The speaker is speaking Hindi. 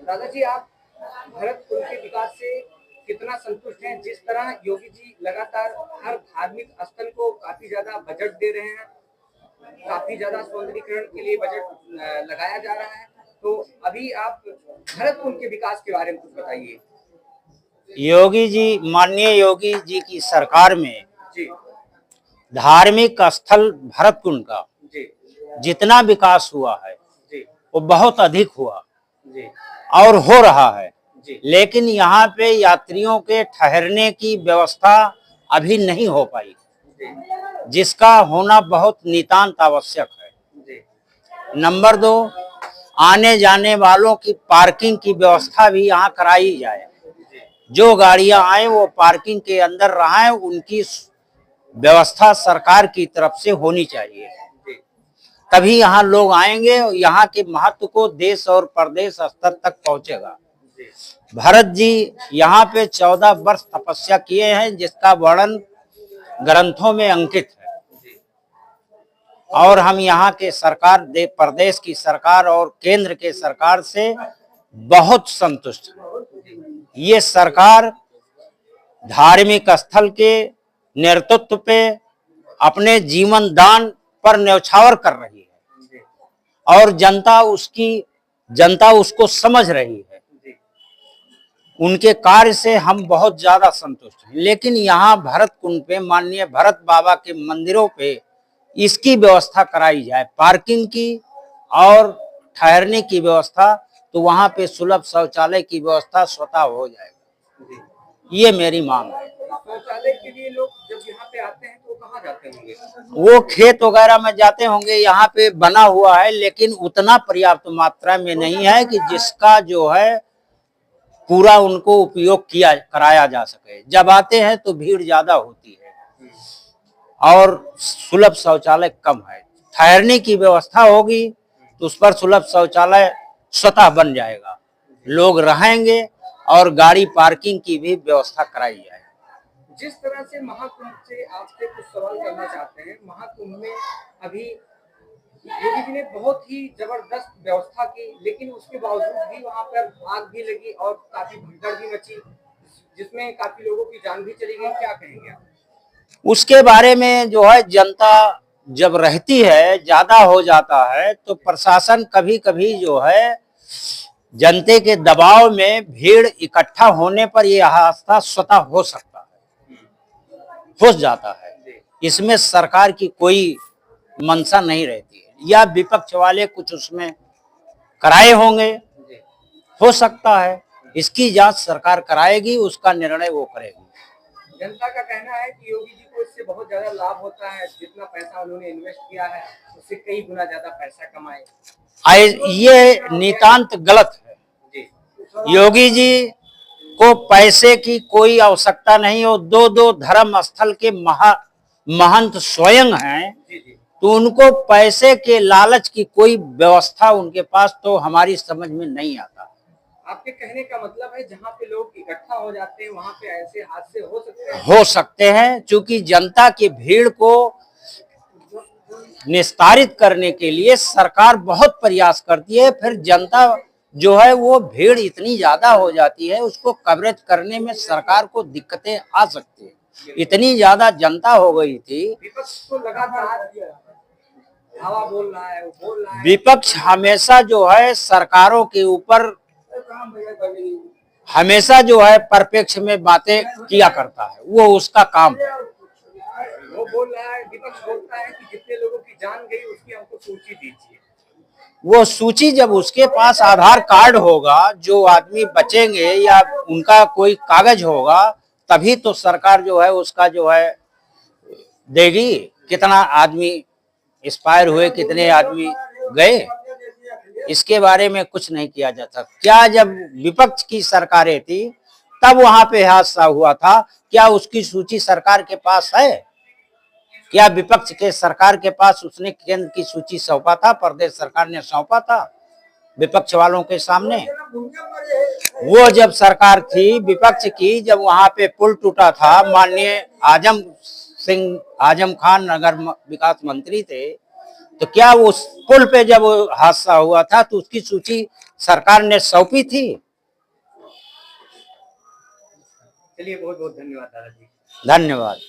दादाजी, आप भरतपुर के विकास से कितना संतुष्ट हैं? जिस तरह योगी जी लगातार हर धार्मिक स्थल को काफी ज्यादा बजट दे रहे हैं, काफी ज्यादा सौंदर्यीकरण के लिए बजट लगाया जा रहा है, तो अभी आप भरतपुर के विकास के बारे में कुछ बताइए। योगी जी, माननीय योगी जी की सरकार में जी धार्मिक स्थल भरतकुंड का जी जितना विकास हुआ है जी वो बहुत अधिक हुआ जी और हो रहा है। जी लेकिन यहाँ पे यात्रियों के ठहरने की व्यवस्था अभी नहीं हो पाई, जी जिसका होना बहुत नितांत आवश्यक है। जी नंबर 2, आने जाने वालों की पार्किंग की व्यवस्था भी यहाँ कराई जाए। जो गाड़ियां आए वो पार्किंग के अंदर रहें, उनकी व्यवस्था सरकार की तरफ से होनी चाहिए, तभी यहाँ लोग आएंगे और यहाँ के महत्व को देश और प्रदेश स्तर तक पहुंचेगा। भरत जी यहाँ पे 14 वर्ष तपस्या किए हैं, जिसका वर्णन ग्रंथों में अंकित है। और हम यहाँ के सरकार, प्रदेश की सरकार और केंद्र के सरकार से बहुत संतुष्ट हैं। ये सरकार धार्मिक स्थल के नेतृत्व पे अपने जीवन दान पर न्यौछावर कर रही है और जनता उसको समझ रही है। उनके कार्य से हम बहुत ज्यादा संतुष्ट हैं। लेकिन यहाँ भरत कुंड पे, माननीय भरत बाबा के मंदिरों पे इसकी व्यवस्था कराई जाए, पार्किंग की और ठहरने की व्यवस्था, तो वहाँ पे सुलभ शौचालय की व्यवस्था स्वतः हो जाएगा। ये मेरी मांग है। शौचालय के लिए लोग जब यहाँ पे आते हैं तो कहाँ जाते होंगे? वो खेत वगैरह में जाते होंगे। यहाँ पे बना हुआ है, लेकिन उतना पर्याप्त मात्रा में नहीं है कि जिसका जो है पूरा उनको उपयोग कराया जा सके। जब आते हैं तो भीड़ ज्यादा होती है और सुलभ शौचालय कम है। ठहरने की व्यवस्था होगी तो उस पर सुलभ शौचालय स्वतः बन जाएगा, लोग रहेंगे और गाड़ी पार्किंग की भी व्यवस्था कराई जाए। जिस तरह से महाकुंभ से आपसे कुछ सवाल करना चाहते हैं। महाकुंभ में अभी योगी जी ने बहुत ही जबरदस्त व्यवस्था की, लेकिन उसके बावजूद भी वहां पर आग भी लगी और काफी भगदड़ भी मची, जिसमें काफी लोगों की जान भी चली गई। क्या कहेंगे आप? उसके बारे में जो है, जनता जब रहती है, ज्यादा हो जाता है, तो प्रशासन कभी कभी जो है जनता के दबाव में भीड़ इकट्ठा होने पर यह हादसा स्वतः हो सकता है, हो जाता है। इसमें सरकार की कोई मंशा नहीं रहती है, या विपक्ष वाले कुछ उसमें कराए होंगे, हो सकता है। इसकी जांच सरकार कराएगी, उसका निर्णय वो करेगी। जनता का कहना है कि योगी जी को इससे बहुत ज्यादा लाभ होता है, जितना पैसा उन्होंने इन्वेस्ट किया है उससे कई गुना ज्यादा पैसा कमाए। ये नितांत गलत है। योगी जी को पैसे की कोई आवश्यकता नहीं हो। दो धर्म स्थल के महंत स्वयं हैं, तो उनको पैसे के लालच की कोई व्यवस्था उनके पास तो हमारी समझ में नहीं आता। आपके कहने का मतलब है जहाँ पे लोग इकट्ठा हो जाते हैं वहाँ पे ऐसे हादसे हो सकते हैं। चूंकि जनता की भीड़ को निस्तारित करने के लिए सरकार बहुत प्रयास करती है, फिर जनता जो है वो भीड़ इतनी ज्यादा हो जाती है, उसको कवरेज करने में सरकार को दिक्कतें आ सकती है। इतनी ज्यादा जनता हो गई थी। विपक्ष को लगातार हवा बोल रहा है, वो बोल रहा है। विपक्ष हमेशा जो है सरकारों के ऊपर हमेशा जो है परिप्रेक्ष में बातें किया करता है, वो उसका काम है। वो बोल रहा है, विपक्ष बोलता है कि जितने लोगों की जान गई उसकी हमको सूची दीजिए। वो सूची जब उसके पास आधार कार्ड होगा, जो आदमी बचेंगे या उनका कोई कागज होगा, तभी तो सरकार जो है उसका जो है देगी। कितना आदमी एक्सपायर हुए, कितने आदमी गए, इसके बारे में कुछ नहीं किया जाता। क्या जब विपक्ष की सरकारें थी तब वहां पे हादसा हुआ था? क्या उसकी सूची सरकार के पास है? क्या विपक्ष के सरकार के पास उसने केंद्र की सूची सौंपा था? प्रदेश सरकार ने सौंपा था विपक्ष वालों के सामने? वो जब सरकार थी विपक्ष की, जब वहां पे पुल टूटा था, माननीय आजम खान नगर विकास मंत्री थे, तो क्या उस पुल पे जब हादसा हुआ था तो उसकी सूची सरकार ने सौंपी थी। चलिए, बहुत बहुत धन्यवाद दादाजी। धन्यवाद।